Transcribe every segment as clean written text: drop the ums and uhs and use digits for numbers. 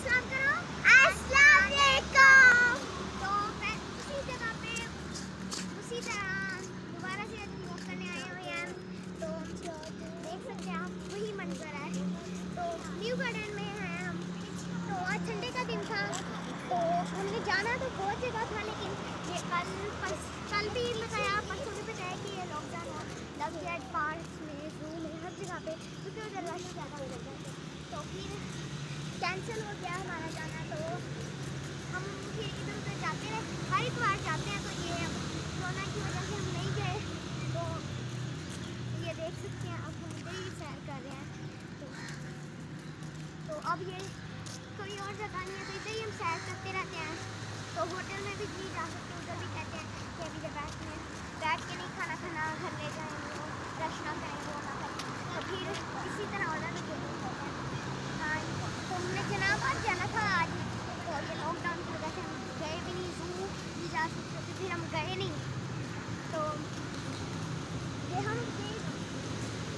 सलाम करो। अस्सलाम वालेकुम। तो मैं उसी जगह पे उसी तरह दोबारा से वॉक करने आए हुए हैं। तो देख सकते हैं आप वही मंजर है। तो न्यू गार्डन में हैं हम। तो आज संडे का दिन था तो हमने जाना तो बहुत जगह था, लेकिन ये कल भी बताया, परसों भी बताया कि ये लॉकडाउन लग गया पार्क में, जू में, हर जगह पे, क्योंकि उधर रश ज़्यादा हो गया था। तो फिर कैंसिल हो गया हमारा जाना। तो हम फिर इधर उधर जाते रहे, हर एक बार जाते हैं। तो ये कोरोना की वजह से हम नहीं गए। तो ये देख सकते हैं अब हम इधर ही सैर कर रहे हैं। तो अब ये कोई और जगह नहीं है, तो इधर ही हम सैर करते रहते हैं। तो होटल में भी नहीं जा सकते, उधर भी कहते हैं कि अभी जब बैठ के नहीं खाना खाना, घर ले जाएंगे, रश ना करें, वो ना करें। तो फिर इसी तरह ऑर्डर भी देते हैं। हाँ, तो हमने जनाबाद जाना था आज, तो ये लॉकडाउन की वजह से हम गए भी नहीं, जू भी जा सकते थे, फिर हम गए नहीं। तो ये हम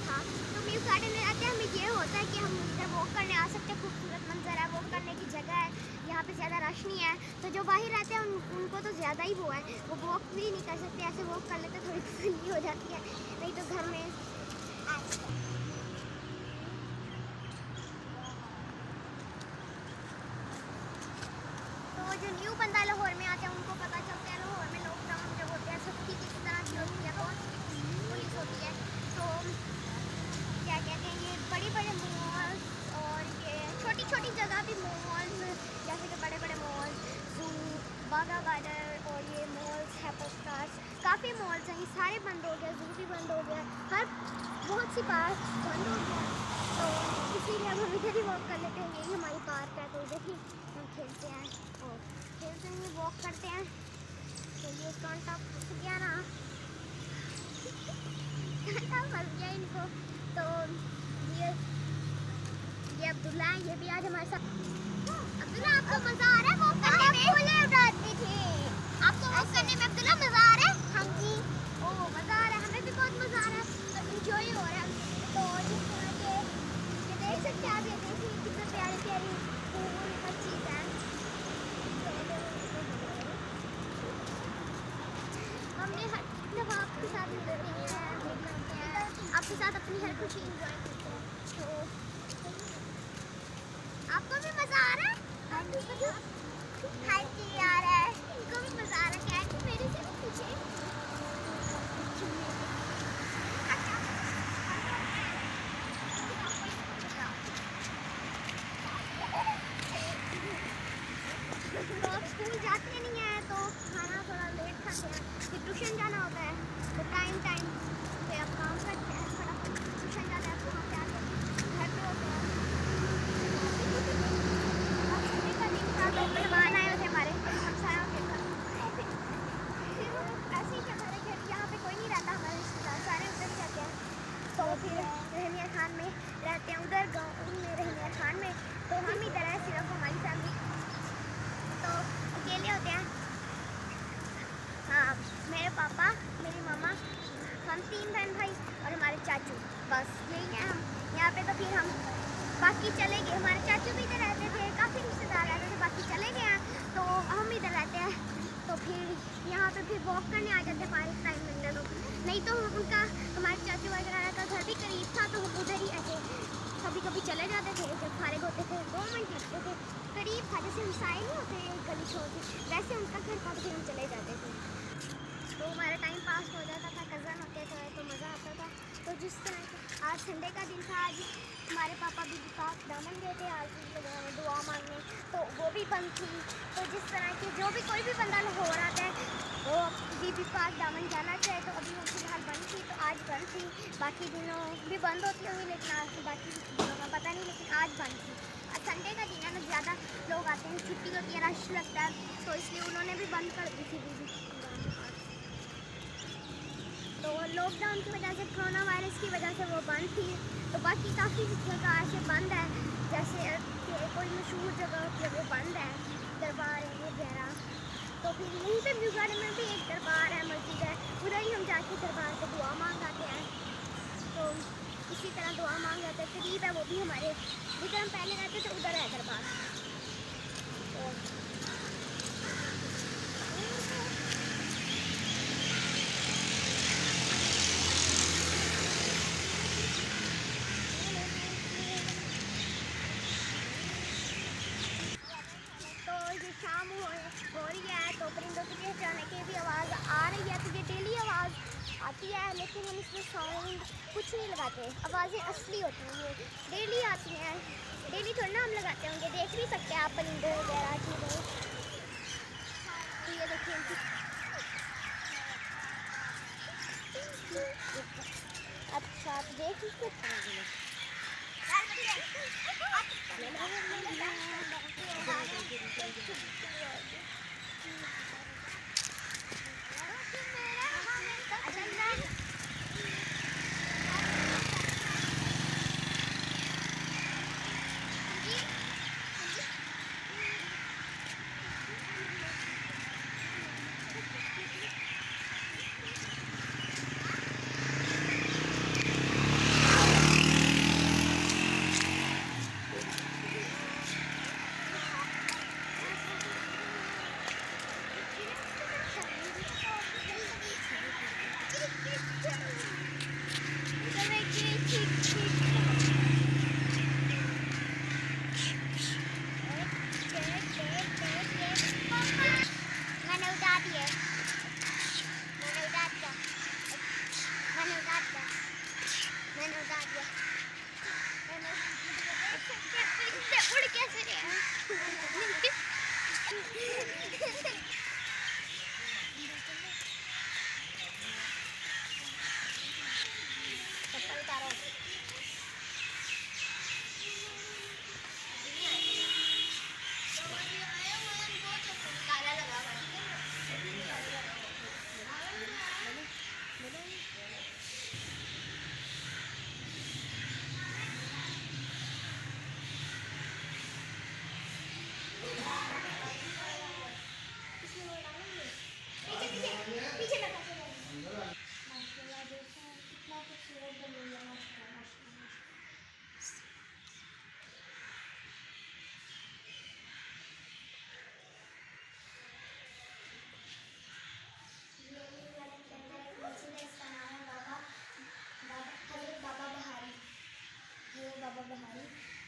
हाँ, तो म्यू गार्डन में आते हैं, हमें ये होता है कि हम इधर वॉक करने आ सकते हैं। खूबसूरत मंजर है, वॉक करने की जगह है, यहाँ पे ज़्यादा रश नहीं है। तो जो बाहर रहते हैं उनको तो ज़्यादा ही वो है, वो वॉक भी नहीं कर सकते। ऐसे वॉक कर लेते थोड़ी तसल्ली हो जाती है, नहीं तो घर में तो जो न्यू बंदा लाहौर में आते हैं उनको पता चलता है लाहौर में लॉकडाउन जब होते हैं सख्ती किस तरह की होती है, कौन सी पुलिस होती है। तो क्या कहते हैं, ये बड़े बड़े मॉल और ये छोटी छोटी जगह भी मॉल, जैसे कि बड़े बड़े मॉल, जू, बागा गार्डन और ये मॉल्स है, पोस्टार्स, काफ़ी मॉल्स हैं, ये सारे बंद हो गए, जू भी बंद हो गया, हर बहुत सी पार्क बंद हो गया। तो इसीलिए हम इधर ही वॉक कर लेते हैं, यही हमारी पार्क है। तो इधर ही हम खेलते हैं और खेलते हैं, वॉक करते हैं। तो ये कांटा फंस गया ना, कांटा फंस गया इनको। तो ये अब्दुल्ला है, ये भी आज हमारे साथ। अब्दुल्ला, आपको मजा आ रहा है वॉक करने में? फूलें उड़ाती थी। आपको वॉक करने में अब्दुल्ला मजा आ रहा है? हाँ जी। ओह, मजा आ रहा है, हमें भी बहुत मजा आ रहा है। तो एंजॉय हो रहा है। तो जिस तरह के ये देख सकते हैं आप, ये देखिए कितने प्यारी प्यारी फूल हर चीज़ है। हमने हर दफा आपके साथ मिलते हैं, आपके साथ अपनी हर खुशी एंजॉय करते हैं। तो आपको भी मजा आ रहा है? हाँ जी, आ रहा है, इनको भी मजा आ रहा है। क्या मेरे से भी पूछे? तो अब स्कूल जाते नहीं हैं, तो खाना थोड़ा लेट खाते हैं, फिर ट्यूशन जाना होता है। तो टाइम पे अब काम करते हैं, फटाफट ट्यूशन जाते हैं, वहाँ पे आके घर पे होते हैं। अब संडे का दिन था तो मेहमान आए हुए थे हमारे हमसायों के घर। फिर ऐसे ही हमारे घर यहाँ पे कोई नहीं रहता, हमारे रिश्तेदार सारे उधर ही रहते हैं। तो फिर रहनिया खान में रहते हैं, उधर गाँव में रहनिया खान में। तो हम इधर है सिर्फ हमारी फैमिली, तो अकेले होते हैं। हाँ, मेरे पापा, मेरी मामा, हम 3 बहन भाई और हमारे चाचू, बस यही है हम यहाँ पे। तो फिर हम बाकी चले गए, हमारे चाचू भी इधर रहते थे, काफ़ी रिश्तेदार रहते थे, बाकी चले गए हैं। तो हम इधर रहते हैं। तो फिर यहाँ पे फिर वॉक करने आ जाते हैं फारिग टाइम मिलने लोग, नहीं तो उनका हमारे चाचू वगैरह का घर भी करीब था, तो हम उधर ही ऐसे कभी कभी चले जाते थे। जब फारिग होते थे 2 मिनट लगते थे, करीब था, जैसे हम साइड नहीं होते गली छोड़ के, वैसे उनका घर था, तो फिर हम चले जाते थे। तो हमारा टाइम पास हो जाता था, कज़न होते थे, तो मज़ा आता था। तो जिस तरह आज संडे का दिन था, आज हमारे पापा भी पाक दामन गए थे आज दुआ मांगने, तो वो भी बंद थी। तो जिस तरह के जो भी कोई भी बंदा हो रहा था वो भी पाक दामन जाना चाहे, तो अभी वो फिलहाल बंद थी, तो आज बंद थी। बाकी दिनों भी बंद होती होंगी, लेकिन आज बाकी दिनों का पता नहीं, लेकिन आज बंद थी। आज संडे का दिन है ना, ज़्यादा लोग आते हैं, छुट्टी होती है, रश लगता है, तो इसलिए उन्होंने भी बंद कर दी थी भी। तो लॉकडाउन की वजह से, कोरोना वायरस की वजह से वो बंद थी। तो बाकी काफ़ी जगह ऐसे बंद है, जैसे कोई मशहूर जगह होती है वो बंद है, दरबार वगैरह। तो फिर यहीं पे म्यू गार्डन में भी एक दरबार है, मस्जिद है, उधर ही हम जाके दरबार पे दुआ मांग आते हैं। तो इसी तरह दुआ मांग आते हैं, करीब है वो भी हमारे, जिधर हम पहले रहते थे उधर है दरबार। शाम हो रही है तो परिंदों के चहचहाने की भी आवाज़ आ रही है। तो ये डेली आवाज़ आती है, लेकिन हम इसमें साउंड कुछ नहीं लगाते। आवाज़ें असली होती हैं, ये डेली आती हैं। डेली थोड़ा ना हम लगाते होंगे। देख भी सकते हैं आप परिंदे वगैरह चीज़ें। ये देखिए, अच्छा आप देख सकते हैं।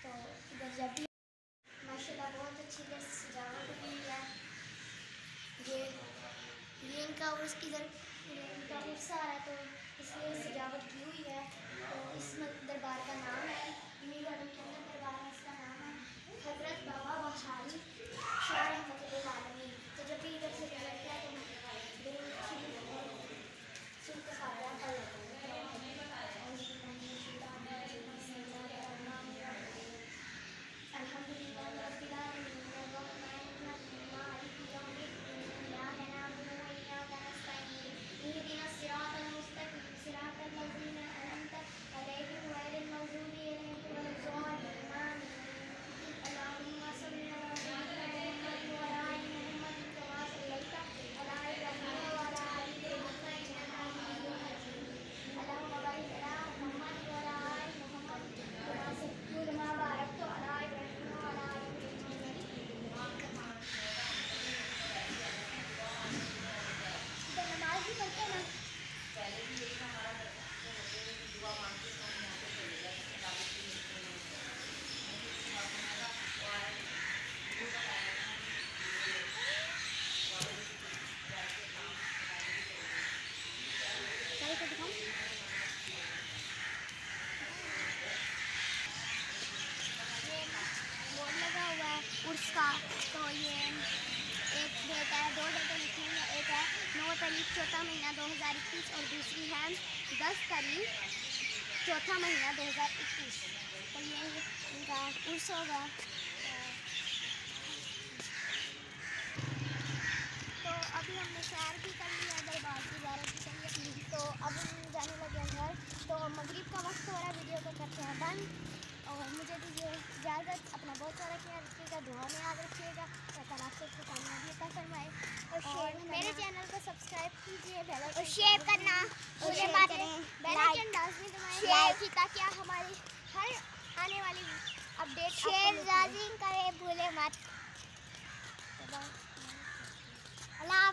तो इधर जब भी माशाल्लाह बहुत अच्छी तरह से सजावट हुई है। ये इनका उर्स इधर इनका उर्स आ रहा है, तो इसलिए सजावट की हुई है। तो इस दरबार का नाम है, इन्हीं गार्डन के अंदर दरबार है, इसका नाम है हजरत बाबा बहारी शाह रहमतुल्लाह अलैह। तो जब भी इधर से गुजरते हैं तो सुन के फातिहा पढ़ लेते हैं। उसका तो ये एक डेट है, 2 डेटें लिखी हुई है। एक है 9 तारीख चौथा महीना 2021 और दूसरी है 10 तारीख चौथा महीना 2021। तो ये इनका उर्स होगा। तो अभी हमने सैर भी कर लिया, दरबार की ज़ियारत भी कर ली। तो अब हम जाने लगे घर। तो मगरिब का वक्त हो रहा है, वीडियो को करते हैं बंद और मुझे दीजिए इजाज़त। अपना बहुत सारा ख्याल रखिएगा, दुआ में याद रखिएगा, ताकि आप सबको कामयाबी अता फरमाए। और मेरे चैनल को सब्सक्राइब कीजिए, और शेयर करना, बेल आइकन लाजमी दबाएं ताकि हमारी हर आने वाली अपडेट शेयर लाजिम करें, भूले मत। अल्लाह